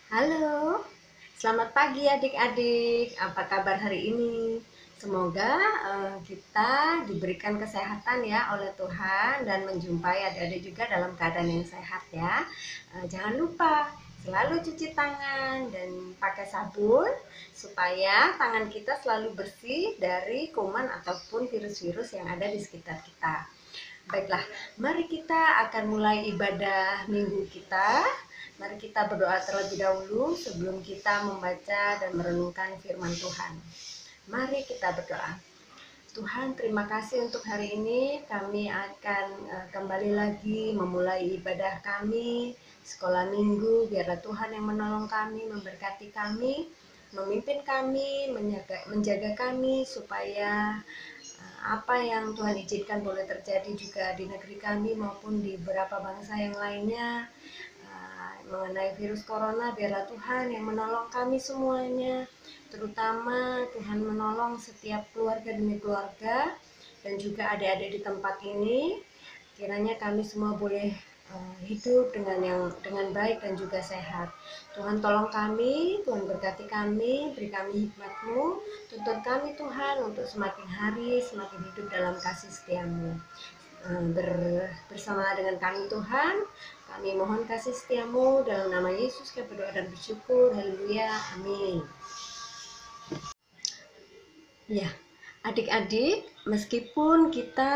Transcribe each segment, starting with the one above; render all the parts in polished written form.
Halo, selamat pagi adik-adik. Apa kabar hari ini? Semoga kita diberikan kesehatan ya oleh Tuhan dan menjumpai adik-adik juga dalam keadaan yang sehat ya. Jangan lupa selalu cuci tangan dan pakai sabun supaya tangan kita selalu bersih dari kuman ataupun virus-virus yang ada di sekitar kita. Baiklah, mari kita akan mulai ibadah minggu kita. Mari kita berdoa terlebih dahulu sebelum kita membaca dan merenungkan firman Tuhan. Mari kita berdoa. Tuhan, terima kasih untuk hari ini. Kami akan kembali lagi memulai ibadah kami, sekolah minggu. Biarlah Tuhan yang menolong kami, memberkati kami, memimpin kami, menjaga kami supaya apa yang Tuhan izinkan boleh terjadi juga di negeri kami maupun di beberapa bangsa yang lainnya mengenai virus corona. Biarlah Tuhan yang menolong kami semuanya, terutama Tuhan menolong setiap keluarga demi keluarga dan juga adik-adik di tempat ini. Kiranya kami semua boleh hidup dengan baik dan juga sehat. Tuhan tolong kami, Tuhan berkati kami, beri kami hikmat-Mu, tuntun kami Tuhan untuk semakin hari semakin hidup dalam kasih setia-Mu. Bersama dengan kami Tuhan, kami mohon kasih setia-Mu dalam nama Yesus kami berdoa dan bersyukur. Haleluya, amin. Ya, adik-adik, meskipun kita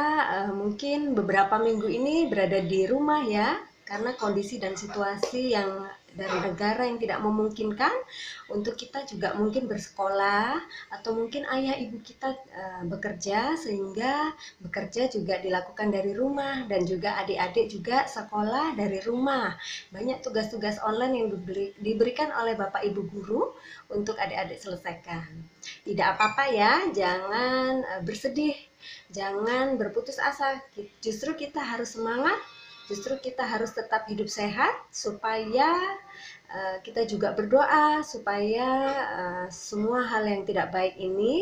mungkin beberapa minggu ini berada di rumah ya, karena kondisi dan situasi yang dari negara yang tidak memungkinkan untuk kita juga mungkin bersekolah atau mungkin ayah ibu kita bekerja, sehingga bekerja juga dilakukan dari rumah dan juga adik-adik juga sekolah dari rumah. Banyak tugas-tugas online yang diberikan oleh Bapak Ibu guru untuk adik-adik selesaikan. Tidak apa-apa ya, jangan bersedih, jangan berputus asa. Justru kita harus semangat, justru kita harus tetap hidup sehat supaya kita juga berdoa supaya semua hal yang tidak baik ini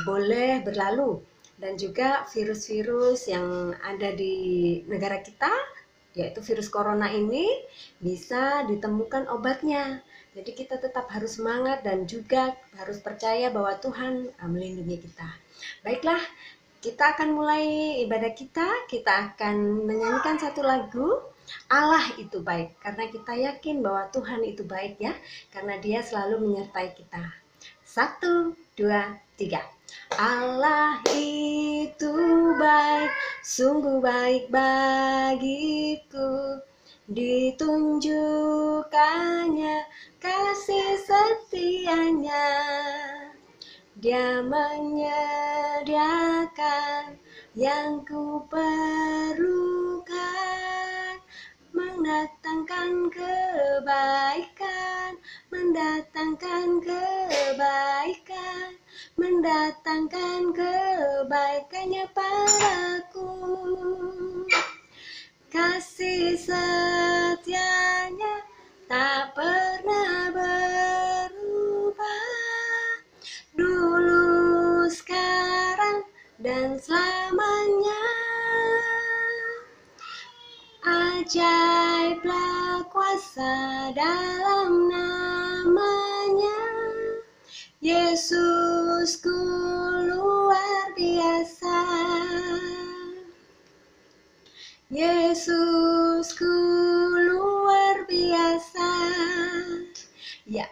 boleh berlalu dan juga virus-virus yang ada di negara kita, yaitu virus corona ini, bisa ditemukan obatnya. Jadi kita tetap harus semangat dan juga harus percaya bahwa Tuhan melindungi kita. Baiklah, kita akan mulai ibadah kita. Kita akan menyanyikan satu lagu, Allah itu baik, karena kita yakin bahwa Tuhan itu baik ya, karena Dia selalu menyertai kita. 1, 2, 3. Allah itu baik, sungguh baik bagiku, ditunjukkannya kasih setianya. Dia menyediakan yang ku perlukan, mendatangkan kebaikan, mendatangkan kebaikan, mendatangkan kebaikannya padaku. Kasih setianya tak pernah berubah, dulu, sekarang, dan selamanya. Ajaiblah kuasa dalam namanya, Yesusku luar biasa, Yesusku luar biasa. Ya,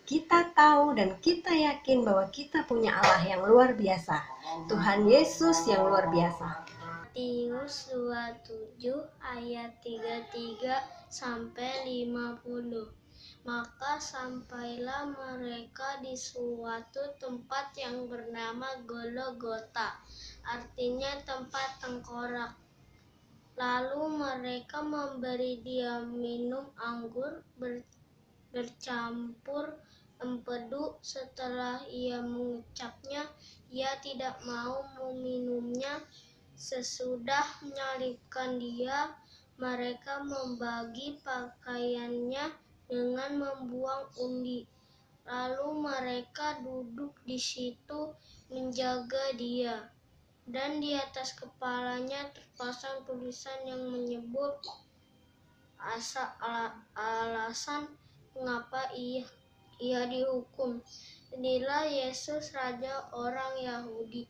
kita tahu dan kita yakin bahwa kita punya Allah yang luar biasa, Tuhan Yesus yang luar biasa. Matius 27 ayat 33 sampai 50. Maka sampailah mereka di suatu tempat yang bernama Golgota, artinya tempat tengkorak. Lalu mereka memberi dia minum anggur bercampur empedu. Setelah ia mengucapnya, ia tidak mau meminumnya. Sesudah menyalibkan dia, mereka membagi pakaiannya dengan membuang undi. Lalu mereka duduk di situ menjaga dia. Dan di atas kepalanya terpasang tulisan yang menyebut alasan mengapa ia dihukum. Inilah Yesus, Raja orang Yahudi.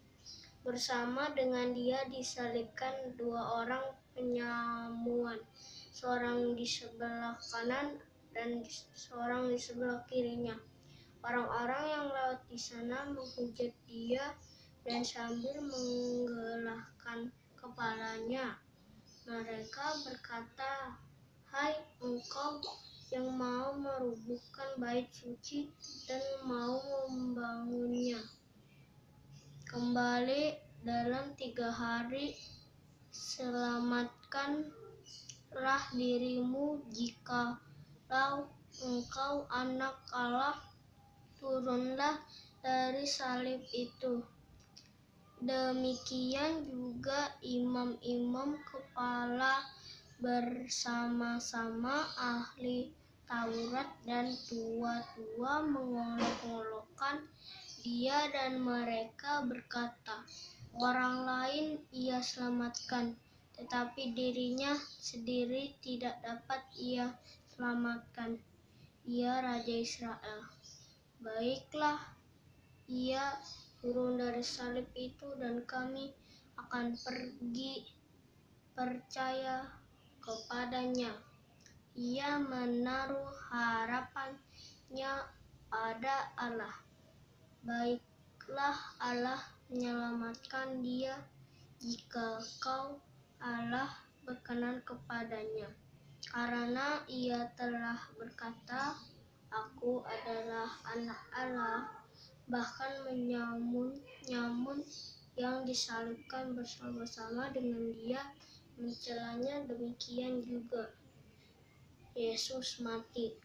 Bersama dengan dia disalibkan dua orang penyamuan, seorang di sebelah kanan dan seorang di sebelah kirinya. Orang-orang yang lewat di sana menghujat dia dan sambil menggelahkan kepalanya, mereka berkata, "Hai engkau yang mau merubuhkan bait suci dan mau membangunnya kembali dalam 3 hari, selamatkanlah dirimu jikalau engkau anak Allah, turunlah dari salib itu." Demikian juga imam-imam kepala bersama-sama ahli Taurat dan tua-tua mengolok-olokkan dia dan mereka berkata, "Orang lain ia selamatkan, tetapi dirinya sendiri tidak dapat ia selamatkan. Ia Raja Israel. Baiklah, ia turun dari salib itu dan kami akan percaya kepadanya." Ia menaruh harapannya pada Allah. Baiklah, Allah menyelamatkan dia jika kau Allah berkenan kepadanya. Karena ia telah berkata, "Aku adalah anak Allah." Bahkan menyamun-nyamun yang disalibkan bersama-sama dengan dia mencelanya. Demikian juga Yesus mati.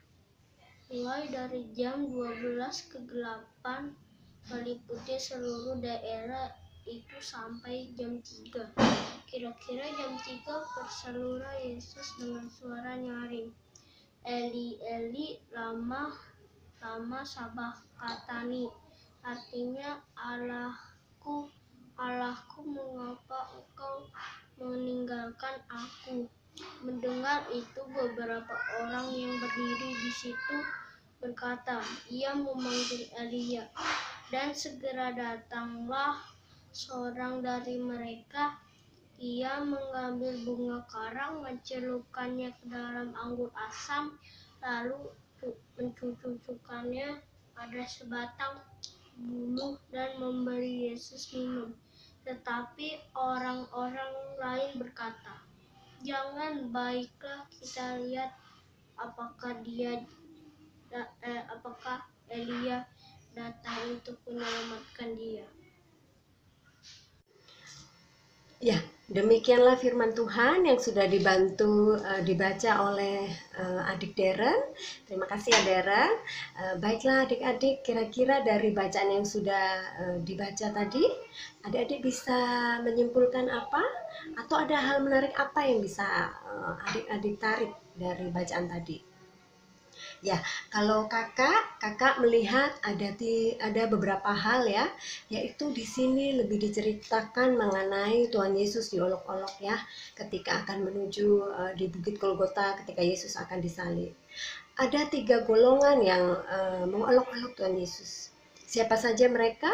Mulai dari jam 12 kegelapan meliputi seluruh daerah itu sampai jam 3. Kira-kira jam 3 berseluruh Yesus dengan suara nyaring, "Eli, Eli, lama sabachthani." Artinya, "Allahku, Allahku, mengapa engkau meninggalkan aku?" Mendengar itu, beberapa orang yang berdiri di situ berkata, "Ia memanggil Elia." Dan segera datanglah seorang dari mereka. Ia mengambil bunga karang, mencelupkannya ke dalam anggur asam, lalu mencucukkannya pada sebatang buluh dan memberi Yesus minum. Tetapi orang-orang lain berkata, "Jangan, baiklah kita lihat apakah Elia datang untuk menyelamatkan dia." Ya, demikianlah firman Tuhan yang sudah dibaca oleh adik Deren. Terima kasih ya Deren. Baiklah adik-adik, kira-kira dari bacaan yang sudah dibaca tadi, adik-adik bisa menyimpulkan apa? Atau ada hal menarik apa yang bisa adik-adik tarik dari bacaan tadi? Ya, kalau kakak melihat ada beberapa hal ya, yaitu di sini lebih diceritakan mengenai Tuhan Yesus diolok-olok ya, ketika akan menuju di Bukit Golgota ketika Yesus akan disalib. Ada 3 golongan yang mengolok-olok Tuhan Yesus. Siapa saja mereka?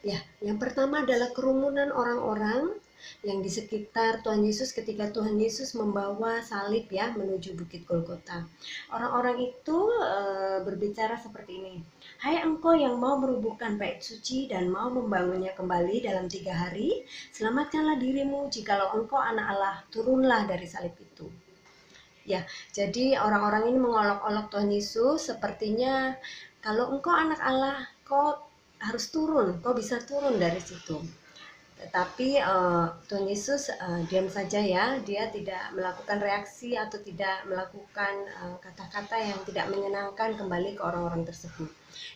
Ya, yang pertama adalah kerumunan orang-orang yang di sekitar Tuhan Yesus ketika Tuhan Yesus membawa salib ya menuju Bukit Golgota. Orang-orang itu berbicara seperti ini, "Hai engkau yang mau merubuhkan bait suci dan mau membangunnya kembali dalam 3 hari, selamatkanlah dirimu jikalau engkau anak Allah, turunlah dari salib itu." Ya, jadi orang-orang ini mengolok-olok Tuhan Yesus, sepertinya kalau engkau anak Allah, kau harus turun, kau bisa turun dari situ. Tetapi Tuhan Yesus diam saja ya, dia tidak melakukan reaksi atau tidak melakukan kata-kata yang tidak menyenangkan kembali ke orang-orang tersebut.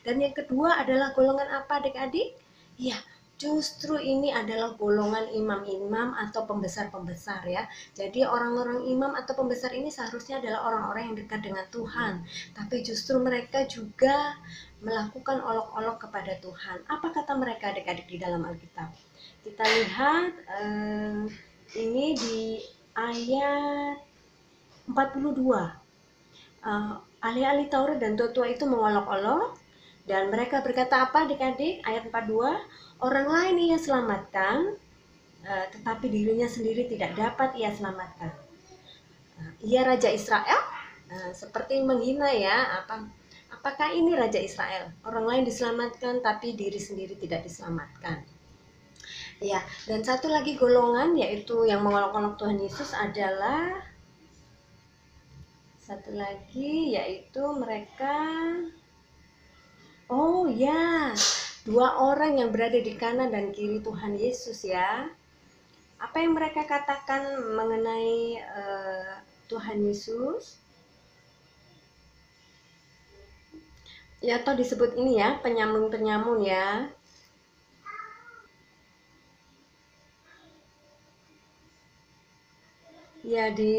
Dan yang kedua adalah golongan apa adik-adik? Ya, justru ini adalah golongan imam-imam atau pembesar-pembesar ya. Jadi orang-orang imam atau pembesar ini seharusnya adalah orang-orang yang dekat dengan Tuhan. Tapi justru mereka juga melakukan olok-olok kepada Tuhan. Apa kata mereka adik-adik di dalam Alkitab? Kita lihat ini di ayat 42. ahli-ahli Taurat dan tua-tua itu mengolok-olok, dan mereka berkata apa adik-adik? Ayat 42, orang lain ia selamatkan, tetapi dirinya sendiri tidak dapat ia selamatkan. Ia Raja Israel, seperti menghina ya, apakah ini Raja Israel? Orang lain diselamatkan tapi diri sendiri tidak diselamatkan. Ya, dan satu lagi golongan yaitu yang mengolok-olok Tuhan Yesus adalah satu lagi yaitu mereka, oh ya, dua orang yang berada di kanan dan kiri Tuhan Yesus ya. Apa yang mereka katakan mengenai Tuhan Yesus? Ya, atau disebut ini ya, penyamun-penyamun ya. Ya, di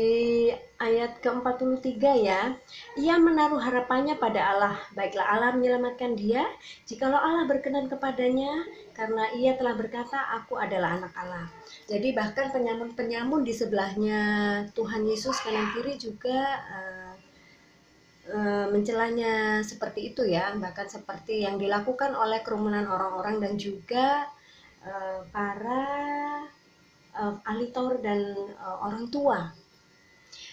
ayat ke-43 ya. Ia menaruh harapannya pada Allah. Baiklah Allah menyelamatkan dia, jikalau Allah berkenan kepadanya, karena ia telah berkata, aku adalah anak Allah. Jadi bahkan penyamun-penyamun di sebelahnya Tuhan Yesus kanan kiri juga mencelanya seperti itu ya. Bahkan seperti yang dilakukan oleh kerumunan orang-orang dan juga para ahli Taurat dan orang tua.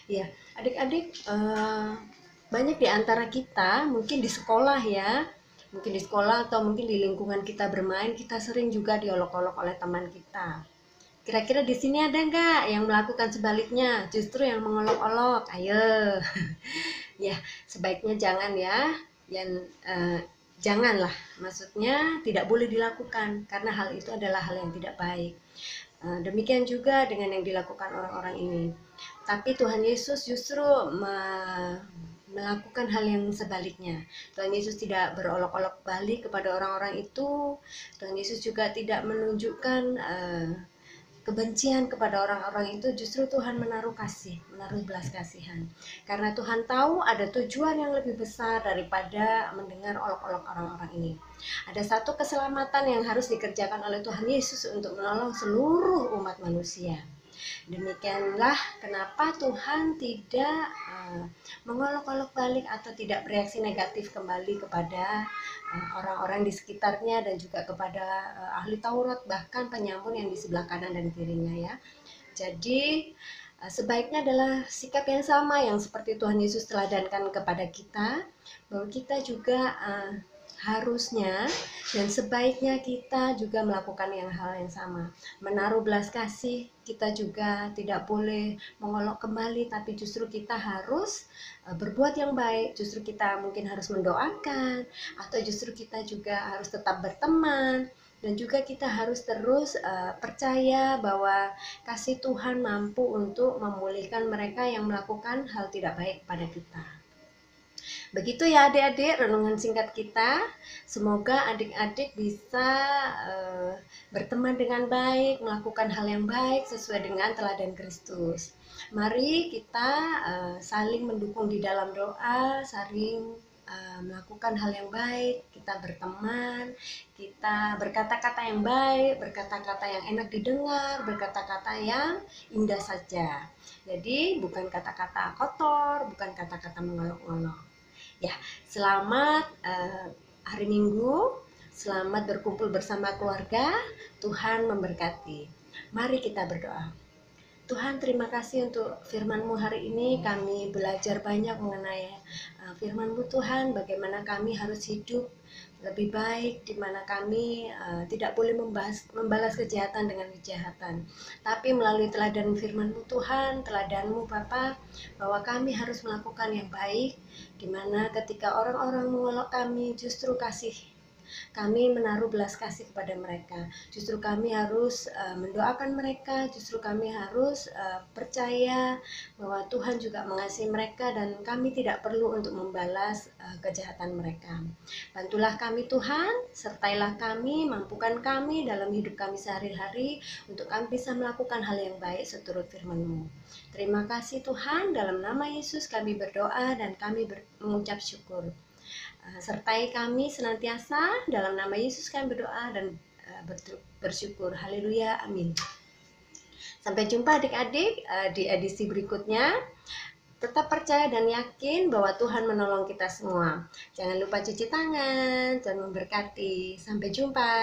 Ya, adik-adik, banyak di antara kita mungkin di sekolah ya, mungkin di sekolah atau mungkin di lingkungan kita bermain, kita sering juga diolok-olok oleh teman kita. Kira-kira di sini ada nggak yang melakukan sebaliknya, justru yang mengolok-olok? Ayo, ya sebaiknya jangan ya, janganlah, maksudnya tidak boleh dilakukan karena hal itu adalah hal yang tidak baik. Demikian juga dengan yang dilakukan orang-orang ini. Tapi Tuhan Yesus justru melakukan hal yang sebaliknya. Tuhan Yesus tidak berolok-olok balik kepada orang-orang itu. Tuhan Yesus juga tidak menunjukkan kebencian kepada orang-orang itu. Justru Tuhan menaruh kasih, menaruh belas kasihan. Karena Tuhan tahu ada tujuan yang lebih besar daripada mendengar olok-olok orang-orang ini. Ada satu keselamatan yang harus dikerjakan oleh Tuhan Yesus untuk menolong seluruh umat manusia. Demikianlah kenapa Tuhan tidak mengolok-olok balik atau tidak bereaksi negatif kembali kepada orang-orang di sekitarnya dan juga kepada ahli Taurat, bahkan penyamun yang di sebelah kanan dan kirinya ya. Jadi sebaiknya adalah sikap yang sama yang seperti Tuhan Yesus teladankan kepada kita, bahwa kita juga harusnya dan sebaiknya kita juga melakukan hal yang sama, menaruh belas kasih. Kita juga tidak boleh mengolok kembali, tapi justru kita harus berbuat yang baik. Justru kita mungkin harus mendoakan, atau justru kita juga harus tetap berteman, dan juga kita harus terus percaya bahwa kasih Tuhan mampu untuk memulihkan mereka yang melakukan hal tidak baik pada kita. Begitu ya adik-adik renungan singkat kita. Semoga adik-adik bisa berteman dengan baik, melakukan hal yang baik sesuai dengan teladan Kristus. Mari kita saling mendukung di dalam doa, saling melakukan hal yang baik, kita berteman, kita berkata-kata yang baik, berkata-kata yang enak didengar, berkata-kata yang indah saja. Jadi bukan kata-kata kotor, bukan kata-kata mengolok-olok. Ya, selamat hari Minggu, selamat berkumpul bersama keluarga. Tuhan memberkati. Mari kita berdoa. Tuhan, terima kasih untuk firman-Mu hari ini. Kami belajar banyak mengenai firman-Mu Tuhan, bagaimana kami harus hidup lebih baik, di mana kami tidak boleh membalas kejahatan dengan kejahatan. Tapi melalui teladan firman-Mu Tuhan, teladan-Mu Bapa, bahwa kami harus melakukan yang baik, di mana ketika orang-orang mengolok kami, justru kami menaruh belas kasih kepada mereka. Justru kami harus mendoakan mereka, justru kami harus percaya bahwa Tuhan juga mengasihi mereka dan kami tidak perlu untuk membalas kejahatan mereka. Bantulah kami Tuhan, sertailah kami, mampukan kami dalam hidup kami sehari-hari untuk kami bisa melakukan hal yang baik seturut firman-Mu. Terima kasih Tuhan, dalam nama Yesus kami berdoa dan kami mengucap syukur. Sertai kami senantiasa, dalam nama Yesus kami berdoa dan bersyukur. Haleluya, amin. Sampai jumpa adik-adik di edisi berikutnya. Tetap percaya dan yakin bahwa Tuhan menolong kita semua. Jangan lupa cuci tangan. Tuhan memberkati. Sampai jumpa.